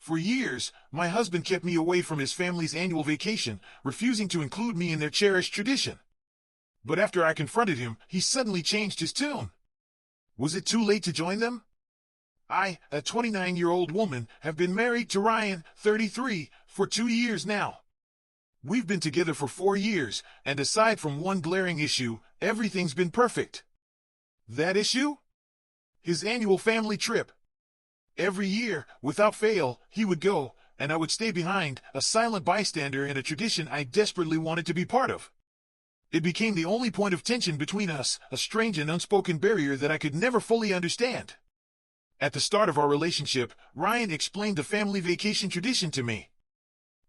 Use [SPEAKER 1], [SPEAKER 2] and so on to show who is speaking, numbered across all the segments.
[SPEAKER 1] For years, my husband kept me away from his family's annual vacation, refusing to include me in their cherished tradition. But after I confronted him, he suddenly changed his tune. Was it too late to join them? I, a 29-year-old woman, have been married to Ryan, 33, for 2 years now. We've been together for 4 years, and aside from one glaring issue, everything's been perfect. That issue? His annual family trip. Every year, without fail, he would go, and I would stay behind, a silent bystander in a tradition I desperately wanted to be part of. It became the only point of tension between us, a strange and unspoken barrier that I could never fully understand. At the start of our relationship, Ryan explained the family vacation tradition to me.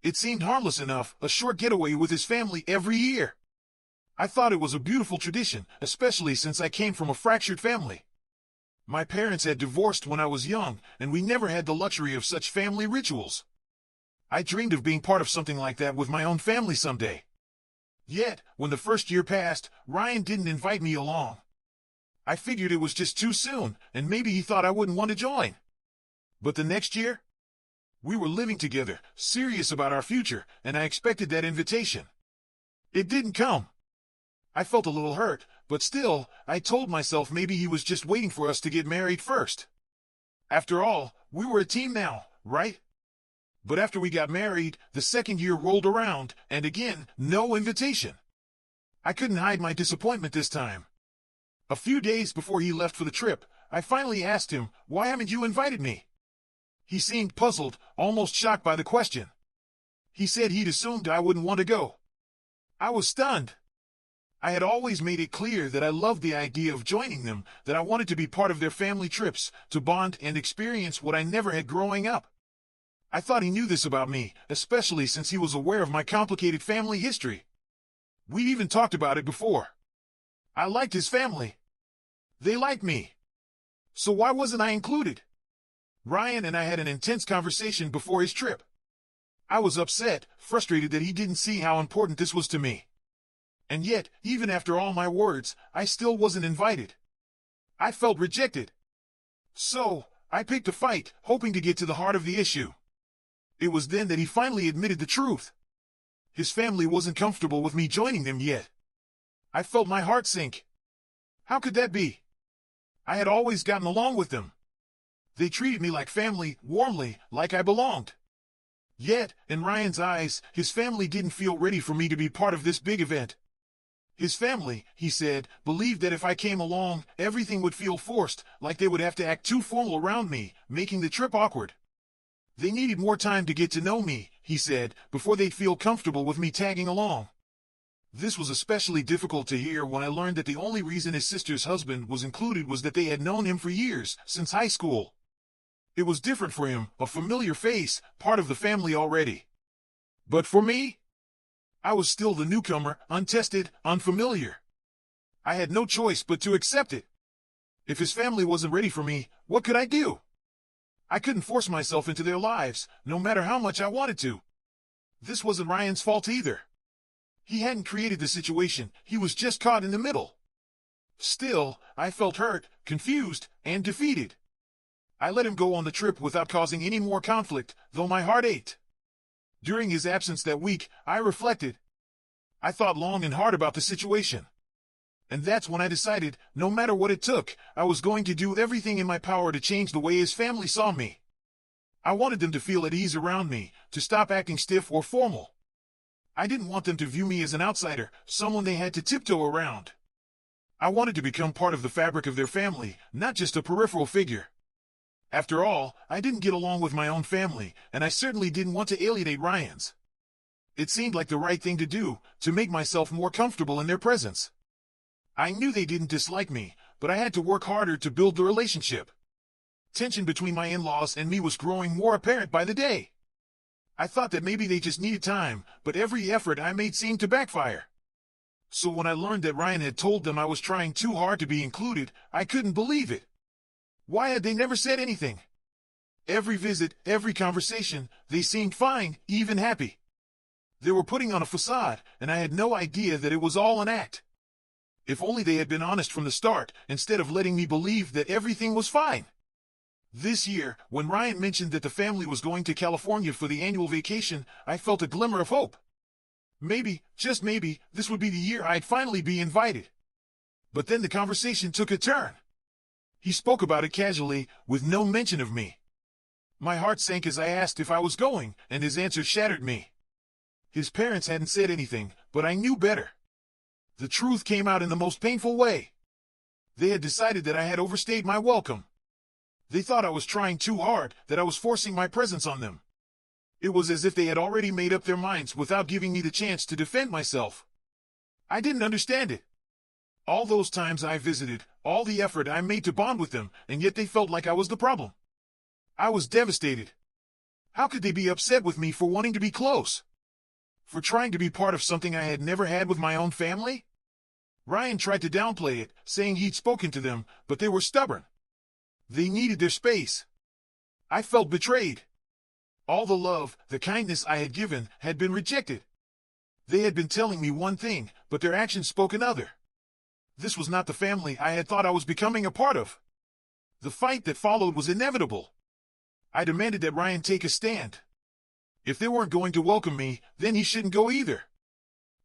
[SPEAKER 1] It seemed harmless enough, a short getaway with his family every year. I thought it was a beautiful tradition, especially since I came from a fractured family. My parents had divorced when I was young, and we never had the luxury of such family rituals. I dreamed of being part of something like that with my own family someday. Yet, when the first year passed, Ryan didn't invite me along. I figured it was just too soon, and maybe he thought I wouldn't want to join. But the next year, we were living together, serious about our future, and I expected that invitation. It didn't come. I felt a little hurt, but still, I told myself maybe he was just waiting for us to get married first. After all, we were a team now, right? But after we got married, the second year rolled around, and again, no invitation. I couldn't hide my disappointment this time. A few days before he left for the trip, I finally asked him, "Why haven't you invited me?" He seemed puzzled, almost shocked by the question. He said he'd assumed I wouldn't want to go. I was stunned. I had always made it clear that I loved the idea of joining them, that I wanted to be part of their family trips, to bond and experience what I never had growing up. I thought he knew this about me, especially since he was aware of my complicated family history. We'd even talked about it before. I liked his family. They liked me. So why wasn't I included? Ryan and I had an intense conversation before his trip. I was upset, frustrated that he didn't see how important this was to me. And yet, even after all my words, I still wasn't invited. I felt rejected. So, I picked a fight, hoping to get to the heart of the issue. It was then that he finally admitted the truth. His family wasn't comfortable with me joining them yet. I felt my heart sink. How could that be? I had always gotten along with them. They treated me like family, warmly, like I belonged. Yet, in Ryan's eyes, his family didn't feel ready for me to be part of this big event. His family, he said, believed that if I came along, everything would feel forced, like they would have to act too formal around me, making the trip awkward. They needed more time to get to know me, he said, before they'd feel comfortable with me tagging along. This was especially difficult to hear when I learned that the only reason his sister's husband was included was that they had known him for years, since high school. It was different for him, a familiar face, part of the family already. But for me, I was still the newcomer, untested, unfamiliar. I had no choice but to accept it. If his family wasn't ready for me, what could I do? I couldn't force myself into their lives, no matter how much I wanted to. This wasn't Ryan's fault either. He hadn't created the situation, he was just caught in the middle. Still, I felt hurt, confused, and defeated. I let him go on the trip without causing any more conflict, though my heart ached. During his absence that week, I reflected. I thought long and hard about the situation. And that's when I decided, no matter what it took, I was going to do everything in my power to change the way his family saw me. I wanted them to feel at ease around me, to stop acting stiff or formal. I didn't want them to view me as an outsider, someone they had to tiptoe around. I wanted to become part of the fabric of their family, not just a peripheral figure. After all, I didn't get along with my own family, and I certainly didn't want to alienate Ryan's. It seemed like the right thing to do, to make myself more comfortable in their presence. I knew they didn't dislike me, but I had to work harder to build the relationship. Tension between my in-laws and me was growing more apparent by the day. I thought that maybe they just needed time, but every effort I made seemed to backfire. So when I learned that Ryan had told them I was trying too hard to be included, I couldn't believe it. Why had they never said anything? Every visit, every conversation, they seemed fine, even happy. They were putting on a facade, and I had no idea that it was all an act. If only they had been honest from the start, instead of letting me believe that everything was fine. This year, when Ryan mentioned that the family was going to California for the annual vacation, I felt a glimmer of hope. Maybe, just maybe, this would be the year I'd finally be invited. But then the conversation took a turn. He spoke about it casually, with no mention of me. My heart sank as I asked if I was going, and his answer shattered me. His parents hadn't said anything, but I knew better. The truth came out in the most painful way. They had decided that I had overstayed my welcome. They thought I was trying too hard, that I was forcing my presence on them. It was as if they had already made up their minds without giving me the chance to defend myself. I didn't understand it. All those times I visited, all the effort I made to bond with them, and yet they felt like I was the problem. I was devastated. How could they be upset with me for wanting to be close? For trying to be part of something I had never had with my own family? Ryan tried to downplay it, saying he'd spoken to them, but they were stubborn. They needed their space. I felt betrayed. All the love, the kindness I had given, had been rejected. They had been telling me one thing, but their actions spoke another. This was not the family I had thought I was becoming a part of. The fight that followed was inevitable. I demanded that Ryan take a stand. If they weren't going to welcome me, then he shouldn't go either.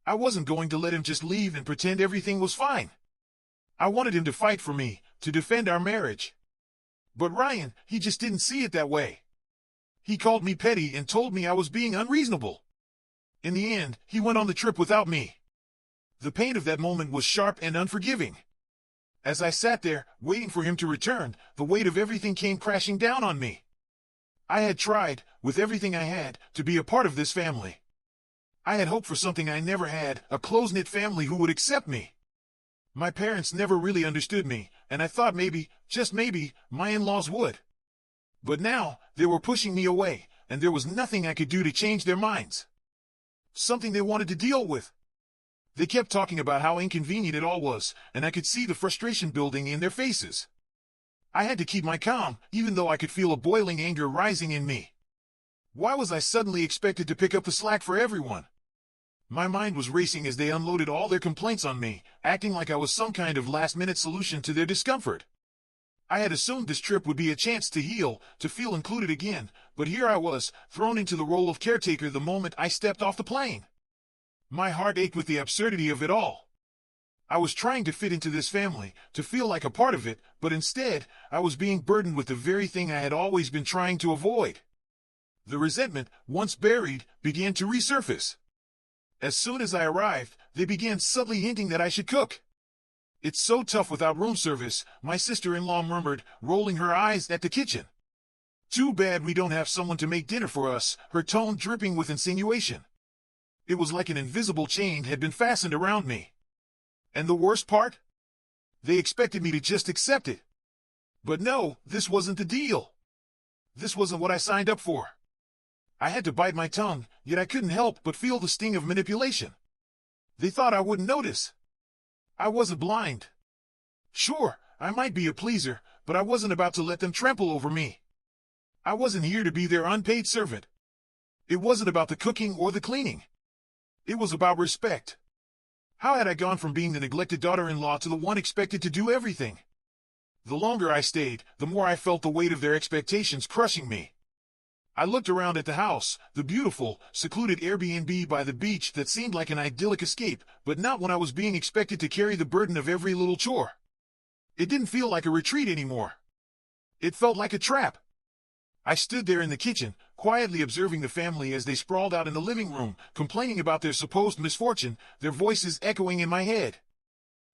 [SPEAKER 1] I wasn't going to let him just leave and pretend everything was fine. I wanted him to fight for me, to defend our marriage. But Ryan, he just didn't see it that way. He called me petty and told me I was being unreasonable. In the end, he went on the trip without me. The pain of that moment was sharp and unforgiving. As I sat there, waiting for him to return, the weight of everything came crashing down on me. I had tried, with everything I had, to be a part of this family. I had hoped for something I never had, a close-knit family who would accept me. My parents never really understood me, and I thought maybe, just maybe, my in-laws would. But now, they were pushing me away, and there was nothing I could do to change their minds. Something they wanted to deal with. They kept talking about how inconvenient it all was, and I could see the frustration building in their faces. I had to keep my calm, even though I could feel a boiling anger rising in me. Why was I suddenly expected to pick up the slack for everyone? My mind was racing as they unloaded all their complaints on me, acting like I was some kind of last-minute solution to their discomfort. I had assumed this trip would be a chance to heal, to feel included again, but here I was, thrown into the role of caretaker the moment I stepped off the plane. My heart ached with the absurdity of it all. I was trying to fit into this family, to feel like a part of it, but instead, I was being burdened with the very thing I had always been trying to avoid. The resentment, once buried, began to resurface. As soon as I arrived, they began subtly hinting that I should cook. "It's so tough without room service," my sister-in-law murmured, rolling her eyes at the kitchen. "Too bad we don't have someone to make dinner for us," her tone dripping with insinuation. It was like an invisible chain had been fastened around me. And the worst part? They expected me to just accept it. But no, this wasn't the deal. This wasn't what I signed up for. I had to bite my tongue, yet I couldn't help but feel the sting of manipulation. They thought I wouldn't notice. I wasn't blind. Sure, I might be a pleaser, but I wasn't about to let them trample over me. I wasn't here to be their unpaid servant. It wasn't about the cooking or the cleaning. It was about respect. How had I gone from being the neglected daughter-in-law to the one expected to do everything? The longer I stayed, the more I felt the weight of their expectations crushing me. I looked around at the house, the beautiful, secluded Airbnb by the beach that seemed like an idyllic escape, but not when I was being expected to carry the burden of every little chore. It didn't feel like a retreat anymore. It felt like a trap. I stood there in the kitchen, quietly observing the family as they sprawled out in the living room, complaining about their supposed misfortune, their voices echoing in my head.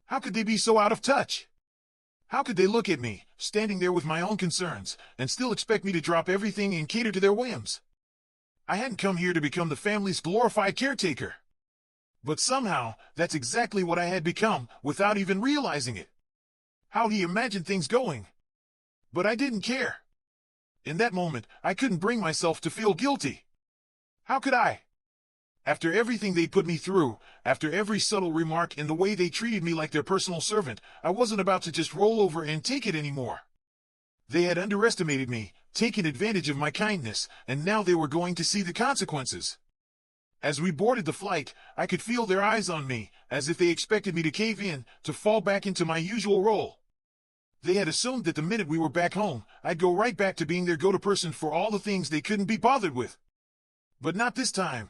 [SPEAKER 1] How could they be so out of touch? How could they look at me, standing there with my own concerns, and still expect me to drop everything and cater to their whims? I hadn't come here to become the family's glorified caretaker. But somehow, that's exactly what I had become, without even realizing it. How'd he imagine things going? But I didn't care. In that moment, I couldn't bring myself to feel guilty. How could I? After everything they put me through, after every subtle remark and the way they treated me like their personal servant, I wasn't about to just roll over and take it anymore. They had underestimated me, taken advantage of my kindness, and now they were going to see the consequences. As we boarded the flight, I could feel their eyes on me, as if they expected me to cave in, to fall back into my usual role. They had assumed that the minute we were back home, I'd go right back to being their go-to person for all the things they couldn't be bothered with. But not this time.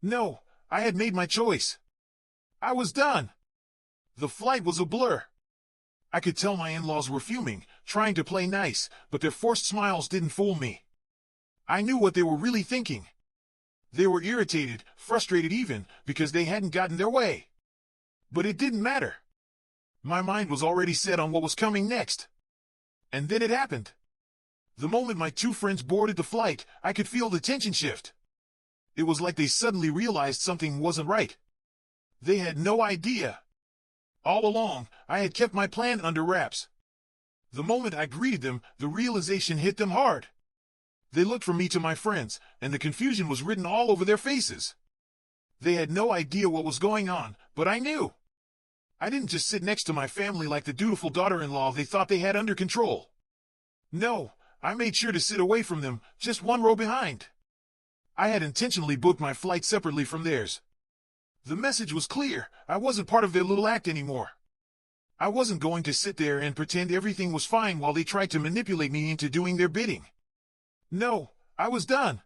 [SPEAKER 1] No, I had made my choice. I was done. The flight was a blur. I could tell my in-laws were fuming, trying to play nice, but their forced smiles didn't fool me. I knew what they were really thinking. They were irritated, frustrated even, because they hadn't gotten their way. But it didn't matter. My mind was already set on what was coming next. And then it happened. The moment my two friends boarded the flight, I could feel the tension shift. It was like they suddenly realized something wasn't right. They had no idea. All along, I had kept my plan under wraps. The moment I greeted them, the realization hit them hard. They looked from me to my friends, and the confusion was written all over their faces. They had no idea what was going on, but I knew. I didn't just sit next to my family like the dutiful daughter-in-law they thought they had under control. No, I made sure to sit away from them, just one row behind. I had intentionally booked my flight separately from theirs. The message was clear. I wasn't part of their little act anymore. I wasn't going to sit there and pretend everything was fine while they tried to manipulate me into doing their bidding. No, I was done.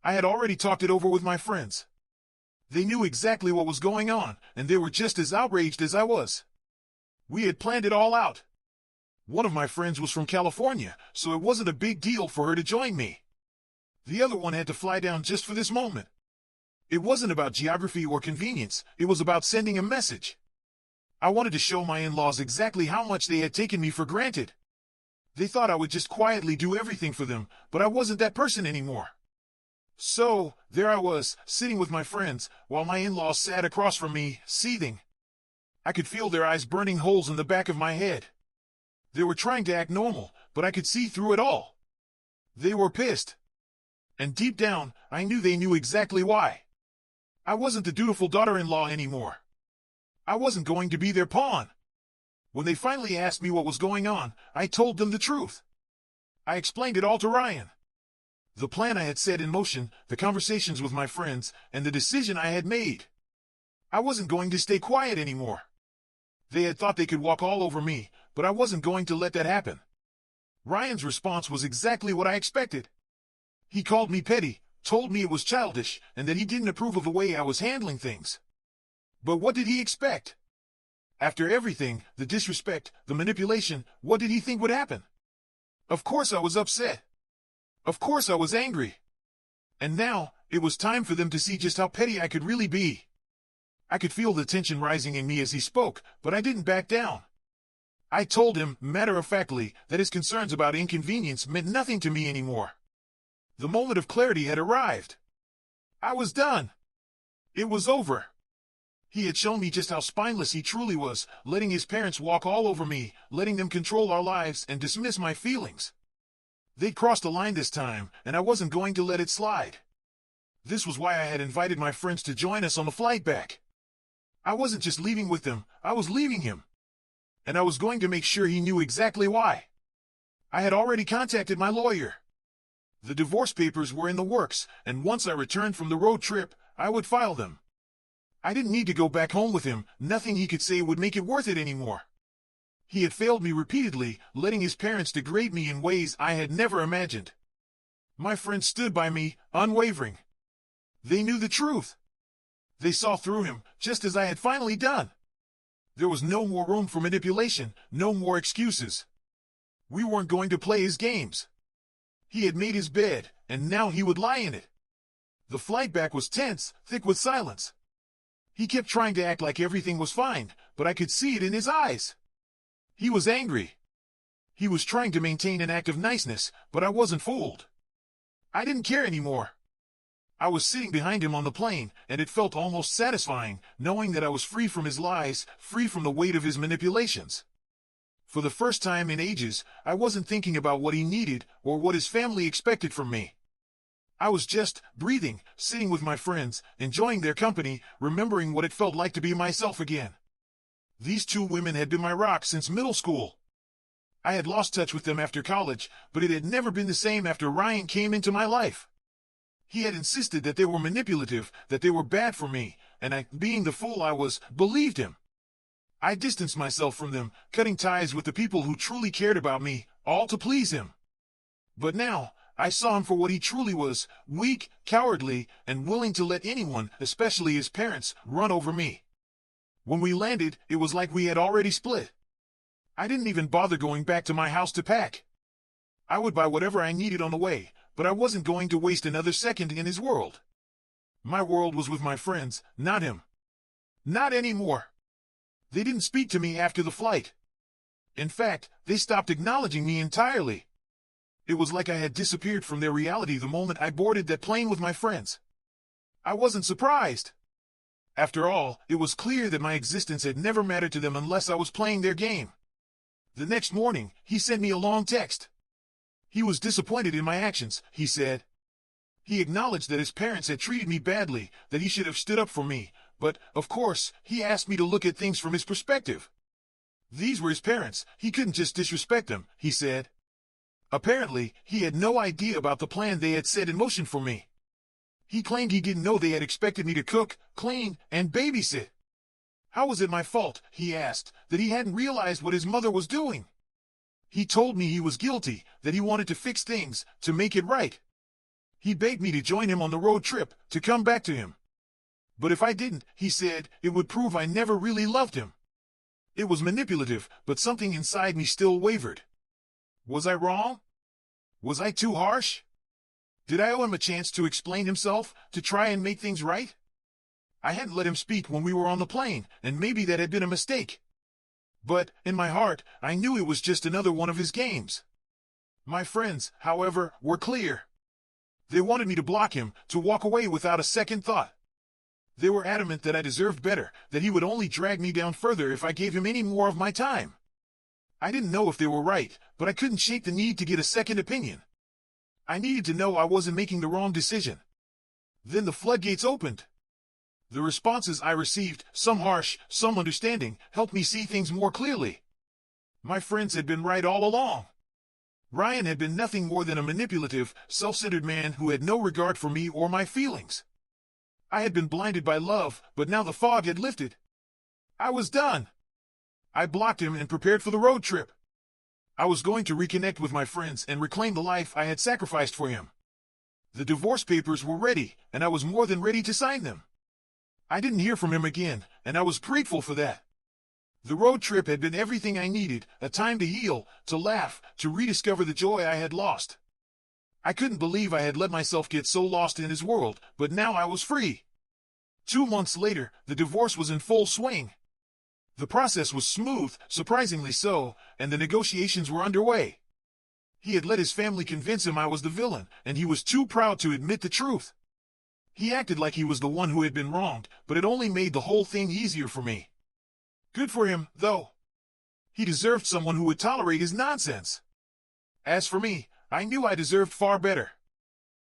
[SPEAKER 1] I had already talked it over with my friends. They knew exactly what was going on, and they were just as outraged as I was. We had planned it all out. One of my friends was from California, so it wasn't a big deal for her to join me. The other one had to fly down just for this moment. It wasn't about geography or convenience, it was about sending a message. I wanted to show my in-laws exactly how much they had taken me for granted. They thought I would just quietly do everything for them, but I wasn't that person anymore. So, there I was, sitting with my friends, while my in-laws sat across from me, seething. I could feel their eyes burning holes in the back of my head. They were trying to act normal, but I could see through it all. They were pissed. And deep down, I knew they knew exactly why. I wasn't the dutiful daughter-in-law anymore. I wasn't going to be their pawn. When they finally asked me what was going on, I told them the truth. I explained it all to Ryan. The plan I had set in motion, the conversations with my friends, and the decision I had made. I wasn't going to stay quiet anymore. They had thought they could walk all over me, but I wasn't going to let that happen. Ryan's response was exactly what I expected. He called me petty, told me it was childish, and that he didn't approve of the way I was handling things. But what did he expect? After everything, the disrespect, the manipulation, what did he think would happen? Of course I was upset. Of course I was angry. And now, it was time for them to see just how petty I could really be. I could feel the tension rising in me as he spoke, but I didn't back down. I told him, matter-of-factly, that his concerns about inconvenience meant nothing to me anymore. The moment of clarity had arrived. I was done. It was over. He had shown me just how spineless he truly was, letting his parents walk all over me, letting them control our lives and dismiss my feelings. They'd crossed the line this time, and I wasn't going to let it slide. This was why I had invited my friends to join us on the flight back. I wasn't just leaving with them, I was leaving him. And I was going to make sure he knew exactly why. I had already contacted my lawyer. The divorce papers were in the works, and once I returned from the road trip, I would file them. I didn't need to go back home with him, nothing he could say would make it worth it anymore. He had failed me repeatedly, letting his parents degrade me in ways I had never imagined. My friends stood by me, unwavering. They knew the truth. They saw through him, just as I had finally done. There was no more room for manipulation, no more excuses. We weren't going to play his games. He had made his bed, and now he would lie in it. The flight back was tense, thick with silence. He kept trying to act like everything was fine, but I could see it in his eyes. He was angry. He was trying to maintain an act of niceness, but I wasn't fooled. I didn't care anymore. I was sitting behind him on the plane, and it felt almost satisfying, knowing that I was free from his lies, free from the weight of his manipulations. For the first time in ages, I wasn't thinking about what he needed or what his family expected from me. I was just breathing, sitting with my friends, enjoying their company, remembering what it felt like to be myself again. These two women had been my rock since middle school. I had lost touch with them after college, but it had never been the same after Ryan came into my life. He had insisted that they were manipulative, that they were bad for me, and I, being the fool I was, believed him. I distanced myself from them, cutting ties with the people who truly cared about me, all to please him. But now, I saw him for what he truly was, weak, cowardly, and willing to let anyone, especially his parents, run over me. When we landed, it was like we had already split. I didn't even bother going back to my house to pack. I would buy whatever I needed on the way, but I wasn't going to waste another second in his world. My world was with my friends, not him. Not anymore. They didn't speak to me after the flight. In fact, they stopped acknowledging me entirely. It was like I had disappeared from their reality the moment I boarded that plane with my friends. I wasn't surprised. After all, it was clear that my existence had never mattered to them unless I was playing their game. The next morning, he sent me a long text. He was disappointed in my actions, he said. He acknowledged that his parents had treated me badly, that he should have stood up for me, but, of course, he asked me to look at things from his perspective. These were his parents, he couldn't just disrespect them, he said. Apparently, he had no idea about the plan they had set in motion for me. He claimed he didn't know they had expected me to cook, clean, and babysit. How was it my fault, he asked, that he hadn't realized what his mother was doing? He told me he was guilty, that he wanted to fix things, to make it right. He begged me to join him on the road trip, to come back to him. But if I didn't, he said, it would prove I never really loved him. It was manipulative, but something inside me still wavered. Was I wrong? Was I too harsh? Did I owe him a chance to explain himself, to try and make things right? I hadn't let him speak when we were on the plane, and maybe that had been a mistake. But, in my heart, I knew it was just another one of his games. My friends, however, were clear. They wanted me to block him, to walk away without a second thought. They were adamant that I deserved better, that he would only drag me down further if I gave him any more of my time. I didn't know if they were right, but I couldn't shake the need to get a second opinion. I needed to know I wasn't making the wrong decision. Then the floodgates opened. The responses I received, some harsh, some understanding, helped me see things more clearly. My friends had been right all along. Ryan had been nothing more than a manipulative, self-centered man who had no regard for me or my feelings. I had been blinded by love, but now the fog had lifted. I was done. I blocked him and prepared for the road trip. I was going to reconnect with my friends and reclaim the life I had sacrificed for him. The divorce papers were ready, and I was more than ready to sign them. I didn't hear from him again, and I was grateful for that. The road trip had been everything I needed, a time to heal, to laugh, to rediscover the joy I had lost. I couldn't believe I had let myself get so lost in his world, but now I was free. 2 months later, the divorce was in full swing. The process was smooth, surprisingly so, and the negotiations were underway. He had let his family convince him I was the villain, and he was too proud to admit the truth. He acted like he was the one who had been wronged, but it only made the whole thing easier for me. Good for him, though. He deserved someone who would tolerate his nonsense. As for me, I knew I deserved far better.